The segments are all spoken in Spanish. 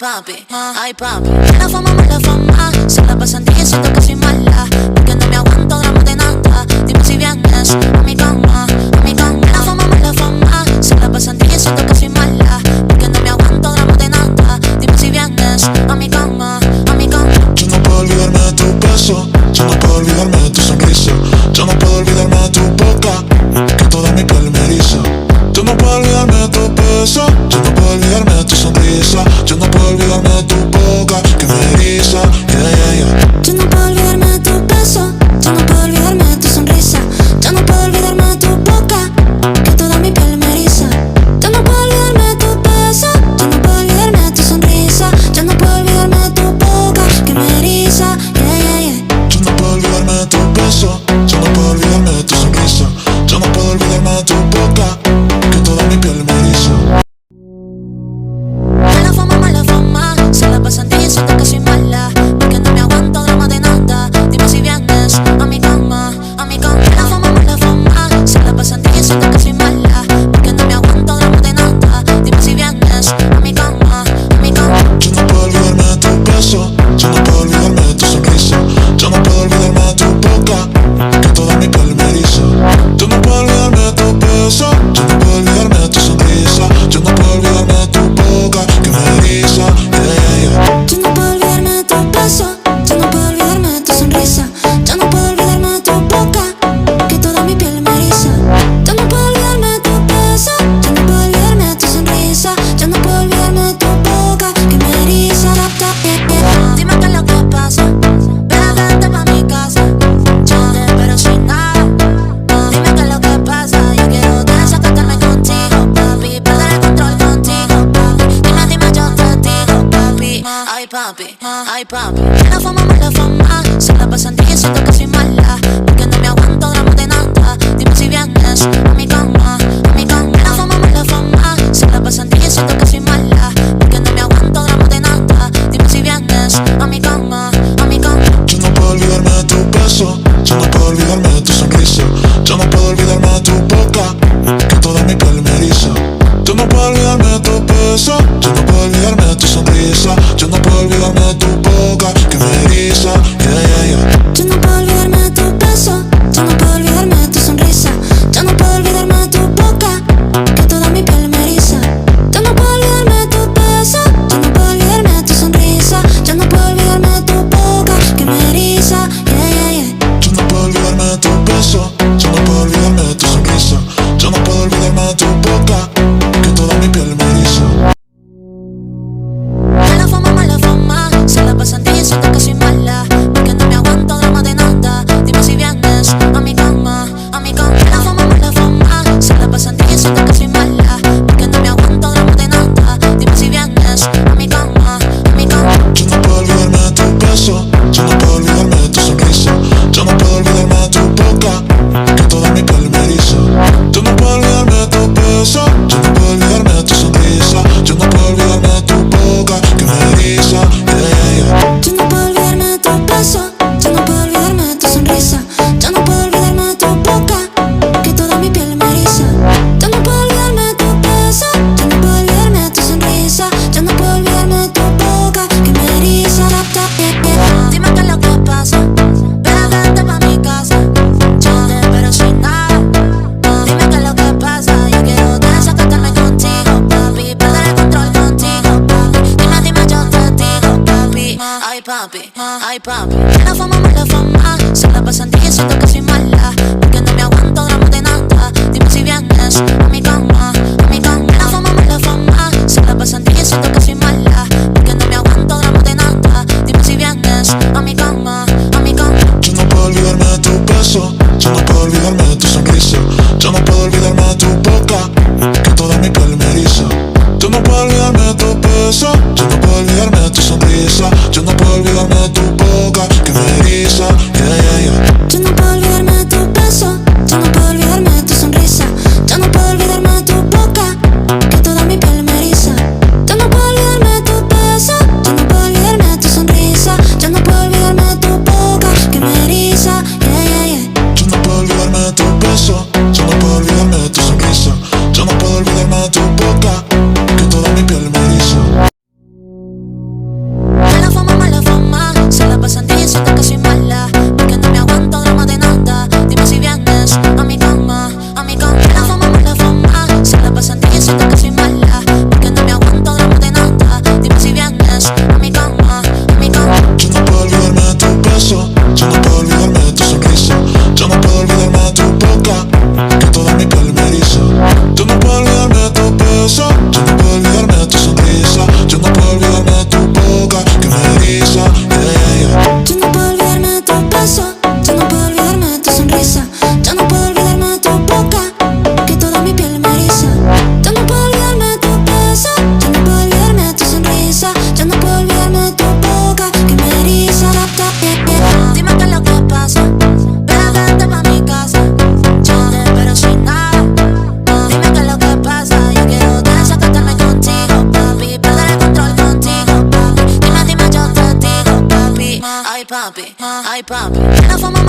ay papi. La fama, se la pasan diciendo que soy mala, porque no me aguanto drama de nada. Dime si vienes a mi cama, a mi cama. La fama, se la pasan diciendo que soy mala, porque no me aguanto drama de nada. Dime si vienes a mi cama, a mi cama. Yo no puedo olvidarme de tu beso, yo no puedo olvidarme de tu sonrisa, yo no puedo olvidarme de tu boca, que toda mi piel me eriza. Yo no puedo olvidarme de tu beso, yo no puedo olvidarme de tu sonrisa, yo no puedo olvidarme de tu boca, que me eriza, yeah. Yo no puedo olvidarme de tu beso, yo no puedo olvidarme de tu sonrisa, yo no puedo olvidarme de tu boca, que toda mi piel me eriza. Yo no puedo olvidarme de tu beso, yo no puedo olvidarme de tu sonrisa, yo no puedo olvidarme de tu boca, que me eriza, yeah. Yo no puedo olvidarme de tu beso, yo no puedo olvidarme de tu sonrisa, yo no puedo olvidarme de tu boca, que toda mi piel me eriza. La fama, se la pasan diciendo que soy mala, porque no me aguanto drama de nada. Dime si vienes a mi cama, a mi cama. La fama, se la pasan diciendo que soy mala, porque no me aguanto drama de nada. Dime si vienes a mi cama, a mi cama. Yo no puedo olvidarme de tu beso, yo no puedo olvidarme de tu sonrisa, yo no puedo olvidarme de tu boca, que toda mi piel me eriza. Yo no puedo olvidarme de tu beso, yo no puedo olvidarme de tu sonrisa, yo no puedo olvidarme de tu boca, que me eriza, yeah. Yo no puedo olvidarme de tu beso, yo no puedo olvidarme de tu sonrisa, yo no puedo olvidarme de tu boca, que toda mi piel me eriza. Yo no puedo olvidarme de tu beso, yo no puedo olvidarme de tu sonrisa, yo no puedo olvidarme de tu boca, que me eriza. Dime qué es lo que pasa, ven vente pa' mi casa, yo te espero sin nada. Dime qué es lo que pasa, yo quiero desacatarme contigo, papi, perder el control contigo, papi. Dime, yo te digo, papi, ay papi, ay papi. La fama, se la pasan diciendo que soy mala, porque no me aguanto drama de nada. Dime si vienes a mi cama, a mi cama. La fama, se la pasan diciendo que soy mala, porque no me aguanto drama de nada. Dime si vienes a mi cama, a mi cama. Yo no puedo olvidarme de tu beso, yo no puedo olvidarme de tu sonrisa, yo no puedo olvidarme de tu boca, que toda mi piel me eriza. Yo no puedo olvidarme de tu beso, yo no puedo olvidarme de tu sonrisa, yo no puedo olvidarme de tu boca, que me eriza, yeah. Yo no puedo olvidarme de tu beso, yo no puedo olvidarme de tu sonrisa, yo no puedo olvidarme de tu boca, que toda mi piel me eriza. Yo no puedo olvidarme de tu beso, yo no puedo olvidarme de tu sonrisa, yo no puedo olvidarme de tu boca, que me eriza, yeah. Yo no puedo olvidarme de tu beso, yo no puedo olvidarme de tu sonrisa, yo no puedo olvidarme de tu boca, que toda mi piel me eriza. La fama, se la pasan diciendo que soy mala, porque no me aguanto drama de nada. Dime si vienes a mi cama, a mi cama. La fama, se la pasan diciendo que soy mala, porque no me aguanto drama de nada. Dime si vienes a mi cama, a mi cama. Yo no puedo olvidarme de tu beso, yo no puedo olvidarme de tu sonrisa, yo no puedo olvidarme de tu boca, que toda mi piel me eriza. Yo no puedo olvidarme de tu beso, yo no puedo olvidarme de tu sonrisa, yo no puedo olvidarme de tu boca, que me eriza, yeah. Yo no puedo olvidarme de tu beso, yo no puedo olvidarme de tu sonrisa, yo no puedo olvidarme de tu boca, que toda mi piel me eriza. Yo no puedo olvidarme de tu beso, yo no puedo olvidarme de tu sonrisa, yo no puedo olvidarme de tu boca, que me eriza. Dime qué es lo que pasa, ven vente pa' mi casa, yo te espero sin nada. Dime qué es lo que pasa, yo quiero desacatarme contigo, papi, perder el control contigo, papi. Dime, yo te digo, papi, ay papi, ay papi. La fama, se la pasan diciendo que soy mala, porque no me aguanto drama de nada. Dime si vienes a mi cama, a mi cama. La fama, se la pasan diciendo que soy mala, porque no me aguanto drama de nada. Dime si vienes a mi cama, a mi cama. Yo no puedo olvidarme de tu beso, yo no puedo olvidarme de tu sonrisa, yo no puedo olvidarme de tu boca, que toda mi piel me eriza. Yo no puedo olvidarme de tu beso, yo no puedo olvidarme de tu sonrisa, yo no puedo olvidarme de tu boca, que me eriza, yeah. Yo no puedo olvidarme papi, ay papi. La fama,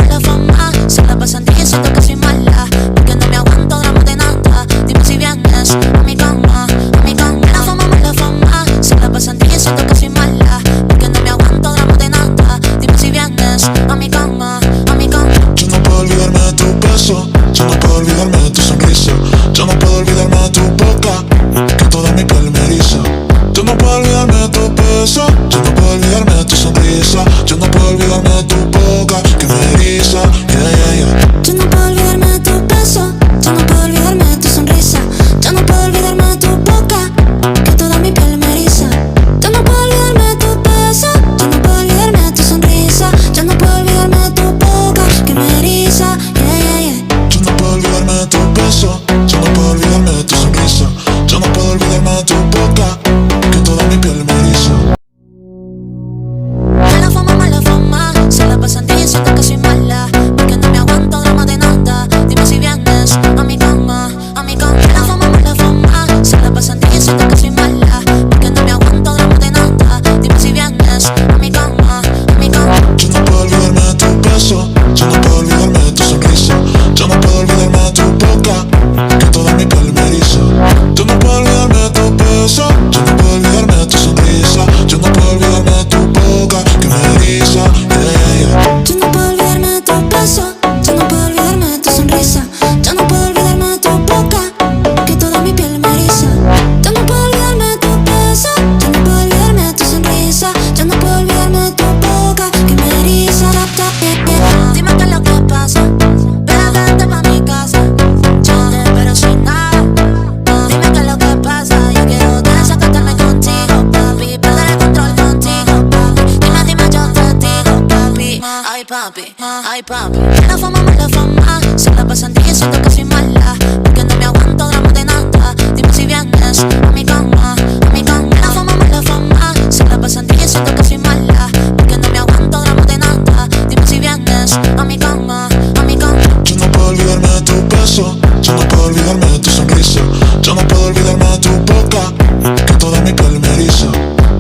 se la pasan diciendo que soy mala, porque no me aguanto drama de nada. Dime si vienes a mi cama, a mi cama. La fama, se la pasan diciendo que soy mala, porque no me aguanto drama de nada. Dime si vienes a mi cama, a mi cama. Yo no puedo olvidarme de tu beso, yo no puedo olvidarme de tu sonrisa, yo no puedo olvidarme de tu boca, que toda mi piel me eriza. Yo no puedo olvidarme de tu beso, yo no puedo olvidarme de tu sonrisa, yo no puedo olvidarme de tu boca, que me eriza, yeah, yeah, yeah. Yo no puedo olvidarme de tu beso, yo no puedo olvidarme de tu sonrisa, yo no puedo olvidarme de tu boca, que toda mi piel me eriza. Yo no puedo olvidarme de tu beso, yo no puedo olvidarme de tu sonrisa, yo no puedo olvidarme de tu boca, que me eriza, yeah, yeah, yeah. Yo no puedo olvidarme de tu beso, yo no puedo olvidarme de tu sonrisa, yo no puedo olvidarme de tu boca, que toda mi piel me eriza. La fama, se la pasan diciendo que soy mala, porque no me aguanto drama de nada. Dime si vienes a mi cama, a mi cama. La fama, se la pasan diciendo que soy mala, porque no me aguanto drama de nada. Dime si vienes a mi cama, a mi cama. Yo no puedo olvidarme de tu beso, yo no puedo olvidarme de tu sonrisa, yo no puedo olvidarme de tu boca, que toda mi piel me eriza. Yo no puedo olvidarme de tu beso, yo no puedo olvidarme de tu sonrisa, yo no puedo olvidarme de tu boca, que me eriza, yeah, yeah, yeah. Yo no puedo olvidarme de tu beso, yo no puedo olvidarme de tu sonrisa, yo no puedo olvidarme de tu boca, que toda mi piel me eriza. Yo no puedo olvidarme de tu beso, yo no puedo olvidarme de tu sonrisa, yo no puedo olvidarme de tu boca, que me eriza. Dime qué es lo que pasa, ven vente pa' mi casa, yo te espero sin nada. Dime qué es lo que pasa, yo quiero desacatarme contigo, papi, perder el control contigo, papi. Dime, yo te digo, papi, ay papi, ay papi. La fama, se la pasan diciendo que soy mala, porque no me aguanto drama de nada. Dime si vienes a mi cama, a mi cama. La fama, se la pasan diciendo que soy mala, porque no me aguanto drama de nada. Dime si vienes a mi cama, a mi cama. Yo no puedo olvidarme de tu beso, yo no puedo olvidarme de tu sonrisa, yo no puedo olvidarme de tu boca, que toda mi piel me eriza.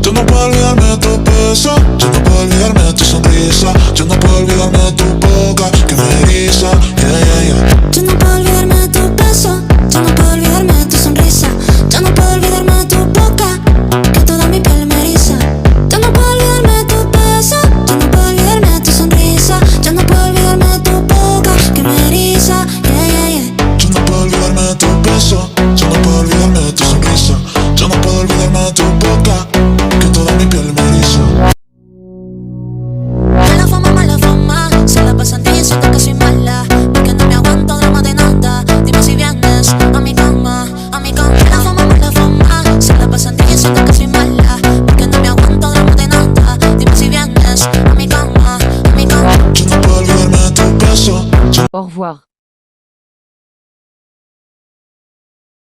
Yo no puedo olvidarme de tu beso, yo no puedo olvidarme de tu sonrisa, yo no puedo olvidarme de tu boca, que me eriza, yeah, yeah, yeah. Yo no puedo olvidarme de tu beso, yo no puedo olvidarme de tu sonrisa, yo no puedo olvidarme de tu boca, que toda mi piel me eriza. Yo no puedo olvidarme de tu beso, yo no puedo olvidarme de tu sonrisa, yo no puedo olvidarme de tu boca, que me eriza, yeah, yeah, yeah. Yo no puedo olvidarme de tu beso, yo no puedo olvidarme de tu sonrisa, yo no puedo olvidarme de tu boca, que toda mi piel me eriza. La fama, se la pasan diciendo que soy mala, porque no me aguanto drama de nada. Dime si vienes a mi cama, a mi cama. La fama, se la pasan diciendo que soy mala, porque no me aguanto drama de nada. Dime si vienes a mi cama, a mi cama. Yo no puedo olvidarme de tu beso. Au revoir.